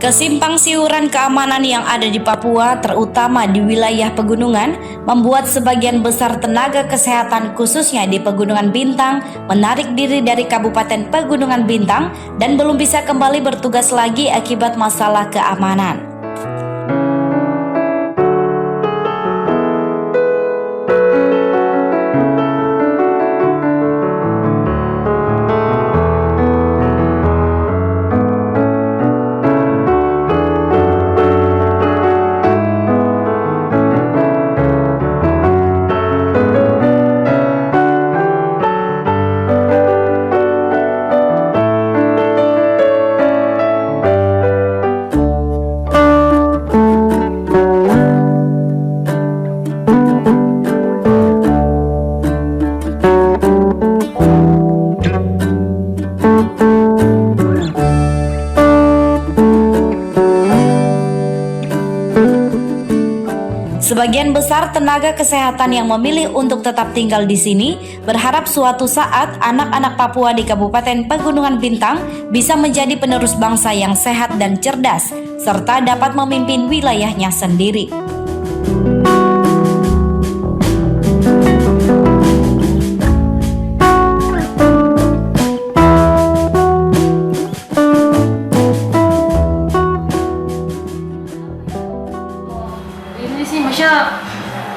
Kesimpang siuran keamanan yang ada di Papua, terutama di wilayah pegunungan, membuat sebagian besar tenaga kesehatan khususnya di Pegunungan Bintang menarik diri dari Kabupaten Pegunungan Bintang dan belum bisa kembali bertugas lagi akibat masalah keamanan. Sebagian besar tenaga kesehatan yang memilih untuk tetap tinggal di sini berharap suatu saat anak-anak Papua di Kabupaten Pegunungan Bintang bisa menjadi penerus bangsa yang sehat dan cerdas, serta dapat memimpin wilayahnya sendiri.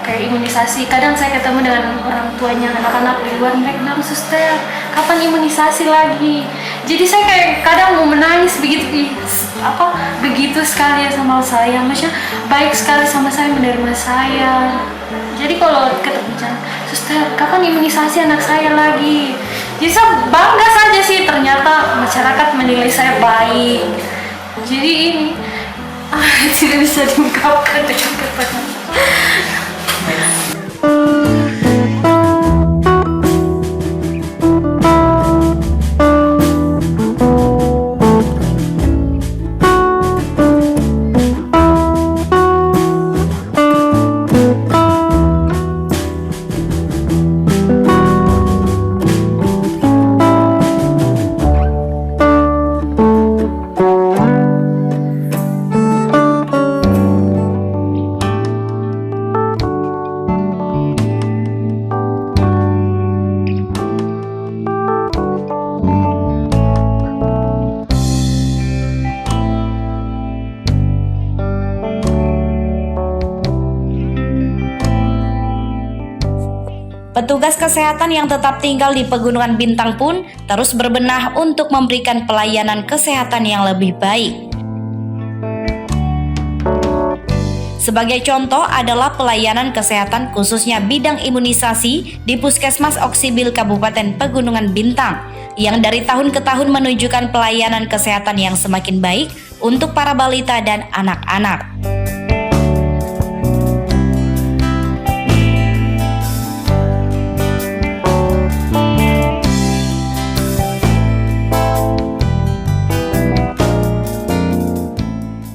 Kayak imunisasi, kadang saya ketemu dengan orang tuanya anak-anak di luar, mereka bilang, "Suster, kapan imunisasi lagi?" Jadi saya kayak kadang mau menangis begitu sekali ya sama saya, maksudnya baik sekali sama saya, menerima saya. Jadi kalau ketemu "Suster, kapan imunisasi anak saya lagi?" Jadi saya bangga saja sih, ternyata masyarakat menilai saya baik. Jadi ini tidak bisa diungkapkan dengan kata-kata. Petugas kesehatan yang tetap tinggal di Pegunungan Bintang pun terus berbenah untuk memberikan pelayanan kesehatan yang lebih baik. Sebagai contoh adalah pelayanan kesehatan khususnya bidang imunisasi di Puskesmas Oksibil Kabupaten Pegunungan Bintang yang dari tahun ke tahun menunjukkan pelayanan kesehatan yang semakin baik untuk para balita dan anak-anak.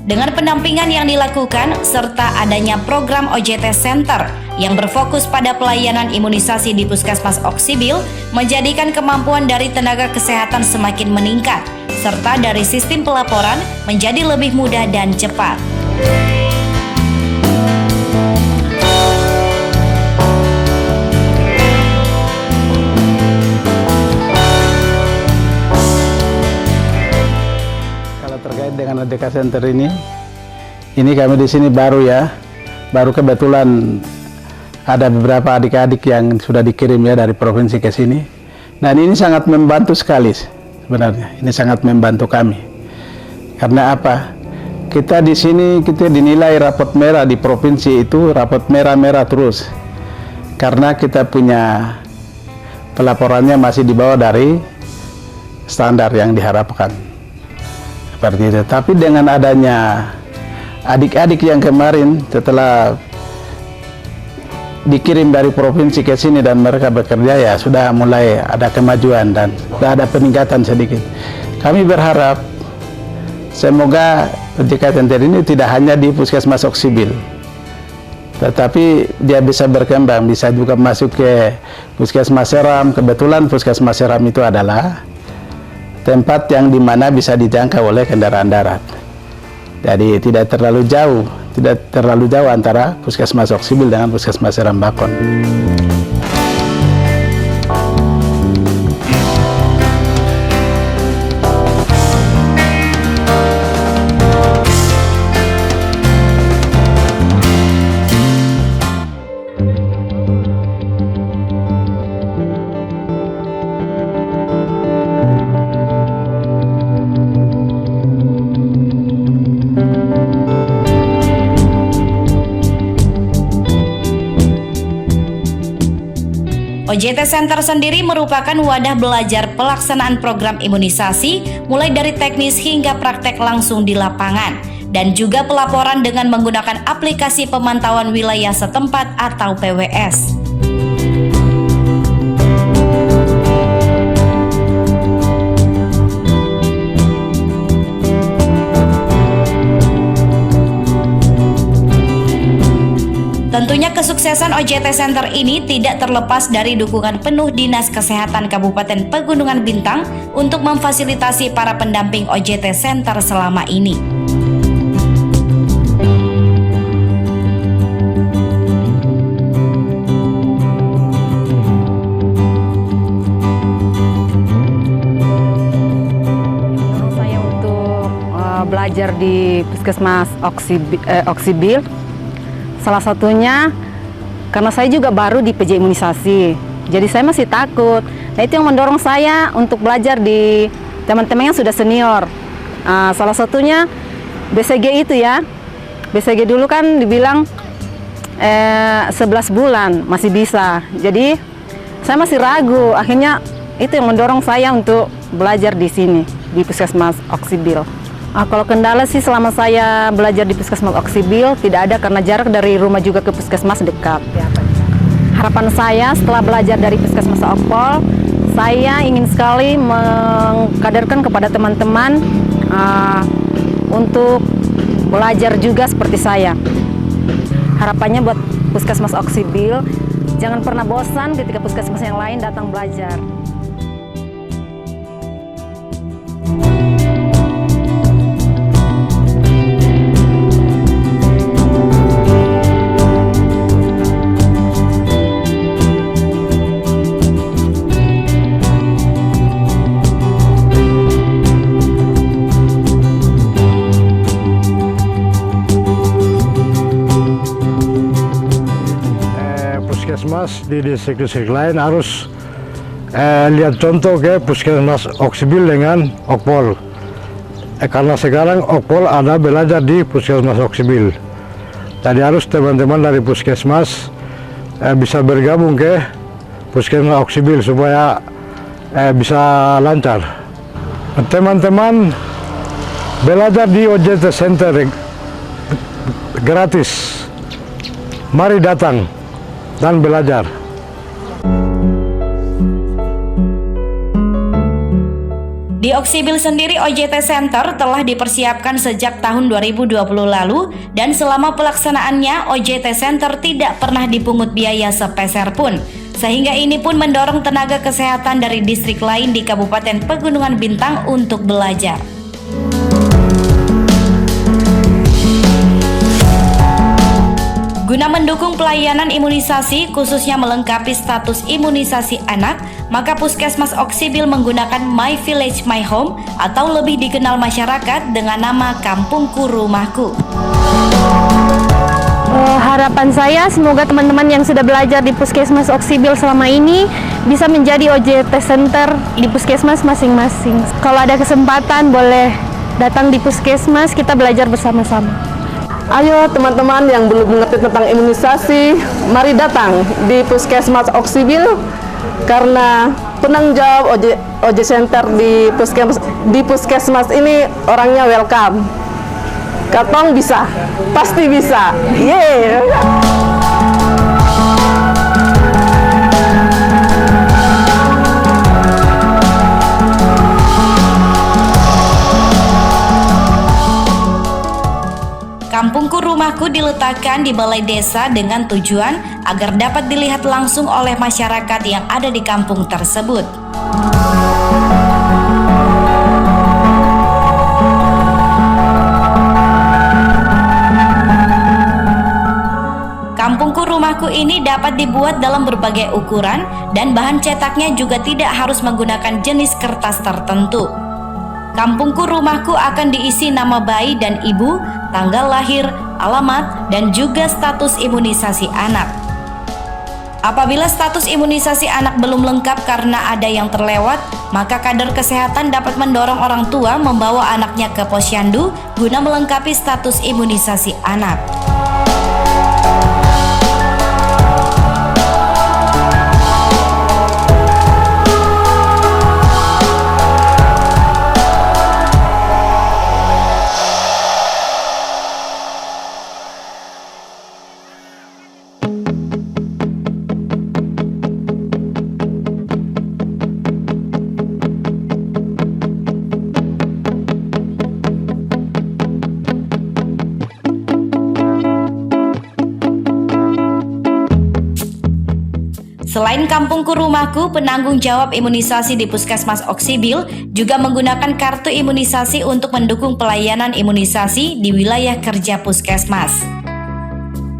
Dengan pendampingan yang dilakukan serta adanya program OJT Center yang berfokus pada pelayanan imunisasi di Puskesmas Oksibil menjadikan kemampuan dari tenaga kesehatan semakin meningkat serta dari sistem pelaporan menjadi lebih mudah dan cepat. Terkait dengan OJT Center ini kami di sini baru kebetulan ada beberapa adik-adik yang sudah dikirim ya dari provinsi ke sini. Dan ini sangat membantu sekali sebenarnya. Ini sangat membantu kami. Karena apa? Kita di sini kita dinilai rapot merah di provinsi itu rapot merah terus. Karena kita punya pelaporannya masih di bawah dari standar yang diharapkan. Seperti itu. Tapi dengan adanya adik-adik yang kemarin setelah dikirim dari provinsi ke sini dan mereka bekerja ya sudah mulai ada kemajuan dan sudah ada peningkatan sedikit. Kami berharap semoga OJT Center ini tidak hanya di Puskesmas Oksibil, tetapi dia bisa berkembang, bisa juga masuk ke Puskesmas Seram. Kebetulan Puskesmas Seram itu adalah tempat yang dimana bisa dijangkau oleh kendaraan darat. Jadi tidak terlalu jauh antara Puskesmas Oksibil dengan Puskesmas Rambakon. OJT Center sendiri merupakan wadah belajar pelaksanaan program imunisasi mulai dari teknis hingga praktek langsung di lapangan dan juga pelaporan dengan menggunakan aplikasi pemantauan wilayah setempat atau PWS. Tentunya kesuksesan OJT Center ini tidak terlepas dari dukungan penuh Dinas Kesehatan Kabupaten Pegunungan Bintang untuk memfasilitasi para pendamping OJT Center selama ini. Saya untuk belajar di Puskesmas Oksibil. Salah satunya karena saya juga baru di PJ imunisasi, jadi saya masih takut. Nah itu yang mendorong saya untuk belajar di teman-teman yang sudah senior. Salah satunya BCG itu ya. BCG dulu kan dibilang 11 bulan masih bisa. Jadi saya masih ragu. Akhirnya itu yang mendorong saya untuk belajar di sini di Puskesmas Oksibil. Kalau kendala sih selama saya belajar di Puskesmas Oksibil tidak ada karena jarak dari rumah juga ke Puskesmas dekat. Harapan saya setelah belajar dari Puskesmas Okpol, saya ingin sekali mengkaderkan kepada teman-teman untuk belajar juga seperti saya. Harapannya buat Puskesmas Oksibil, jangan pernah bosan ketika puskesmas yang lain datang belajar. Puskesmas di distrik-distrik lain harus lihat contoh ke Puskesmas Oksibil dengan Okpol. Karena sekarang Okpol ada belajar di Puskesmas Oksibil. Jadi harus teman-teman dari Puskesmas bisa bergabung ke Puskesmas Oksibil supaya bisa lancar. Teman-teman belajar di OJT Center gratis. Mari datang dan belajar. Di Oksibil sendiri OJT Center telah dipersiapkan sejak tahun 2020 lalu dan selama pelaksanaannya OJT Center tidak pernah dipungut biaya sepeser pun. Sehingga ini pun mendorong tenaga kesehatan dari distrik lain di Kabupaten Pegunungan Bintang untuk belajar. Guna mendukung pelayanan imunisasi, khususnya melengkapi status imunisasi anak, maka Puskesmas Oksibil menggunakan My Village My Home atau lebih dikenal masyarakat dengan nama Kampungku Rumahku. Harapan saya semoga teman-teman yang sudah belajar di Puskesmas Oksibil selama ini bisa menjadi OJT Center di Puskesmas masing-masing. Kalau ada kesempatan boleh datang di Puskesmas, kita belajar bersama-sama. Ayo teman-teman yang belum mengerti tentang imunisasi, mari datang di Puskesmas Oksibil karena penanggung jawab OJT Center di Puskesmas ini orangnya welcome. Katong bisa, pasti bisa. Yeay! Kampungku Rumahku diletakkan di balai desa dengan tujuan agar dapat dilihat langsung oleh masyarakat yang ada di kampung tersebut. rumahku ini dapat dibuat dalam berbagai ukuran dan bahan cetaknya juga tidak harus menggunakan jenis kertas tertentu. Kampungku rumahku akan diisi nama bayi dan ibu, tanggal lahir, alamat, dan juga status imunisasi anak. Apabila status imunisasi anak belum lengkap karena ada yang terlewat, maka kader kesehatan dapat mendorong orang tua membawa anaknya ke posyandu guna melengkapi status imunisasi anak. Selain kampungku rumahku, penanggung jawab imunisasi di Puskesmas Oksibil juga menggunakan kartu imunisasi untuk mendukung pelayanan imunisasi di wilayah kerja Puskesmas.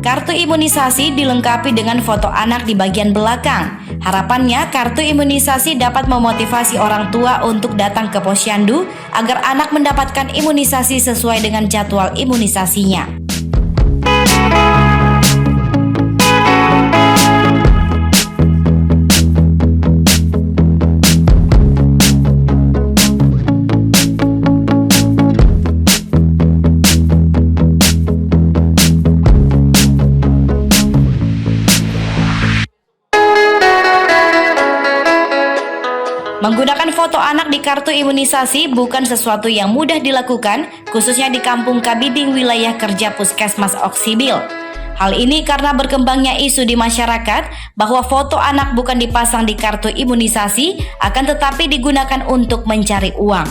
Kartu imunisasi dilengkapi dengan foto anak di bagian belakang. Harapannya kartu imunisasi dapat memotivasi orang tua untuk datang ke posyandu agar anak mendapatkan imunisasi sesuai dengan jadwal imunisasinya. Menggunakan foto anak di kartu imunisasi bukan sesuatu yang mudah dilakukan, khususnya di Kampung Kabiding wilayah kerja Puskesmas Oksibil. Hal ini karena berkembangnya isu di masyarakat bahwa foto anak bukan dipasang di kartu imunisasi, akan tetapi digunakan untuk mencari uang.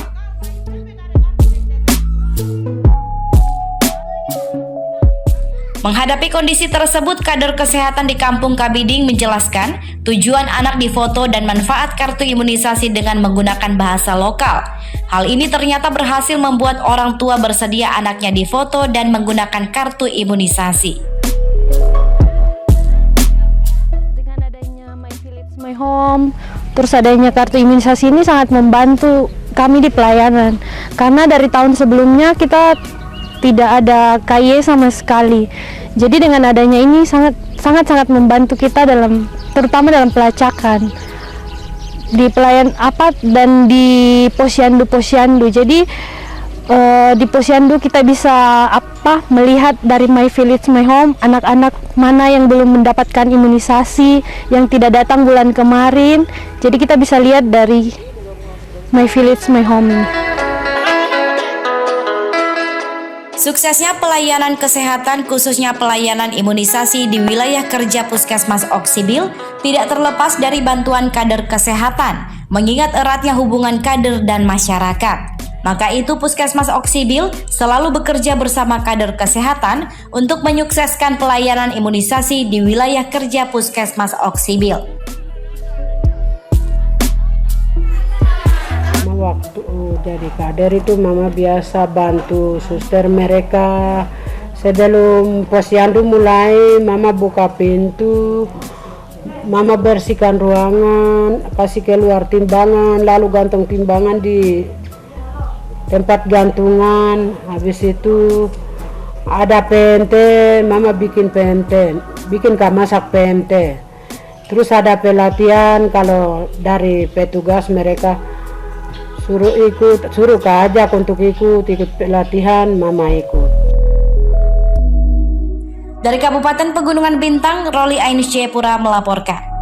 Menghadapi kondisi tersebut, kader kesehatan di Kampung Kabiding menjelaskan tujuan anak difoto dan manfaat kartu imunisasi dengan menggunakan bahasa lokal. Hal ini ternyata berhasil membuat orang tua bersedia anaknya difoto dan menggunakan kartu imunisasi. Dengan adanya My Village My Home, terus adanya kartu imunisasi ini sangat membantu kami di pelayanan. Karena dari tahun sebelumnya kita tidak ada KY sama sekali. Jadi dengan adanya ini sangat membantu kita terutama dalam pelacakan di pelayan dan di posyandu. Jadi di posyandu kita bisa melihat dari My Village My Home anak-anak mana yang belum mendapatkan imunisasi, yang tidak datang bulan kemarin. Jadi kita bisa lihat dari My Village My Home ini. Suksesnya pelayanan kesehatan khususnya pelayanan imunisasi di wilayah kerja Puskesmas Oksibil tidak terlepas dari bantuan kader kesehatan, mengingat eratnya hubungan kader dan masyarakat. Maka itu Puskesmas Oksibil selalu bekerja bersama kader kesehatan untuk menyukseskan pelayanan imunisasi di wilayah kerja Puskesmas Oksibil. Waktu jadi kader itu mama biasa bantu suster mereka. Sebelum posyandu mulai, mama buka pintu, mama bersihkan ruangan, kasih keluar timbangan, lalu gantung timbangan di tempat gantungan. Habis itu ada PMT, mama bikin PMT, masak PMT. Terus ada pelatihan, kalau dari petugas mereka suruh keajak untuk ikut pelatihan, mama ikut. Dari Kabupaten Pegunungan Bintang, Roli Ainus Jayapura melaporkan.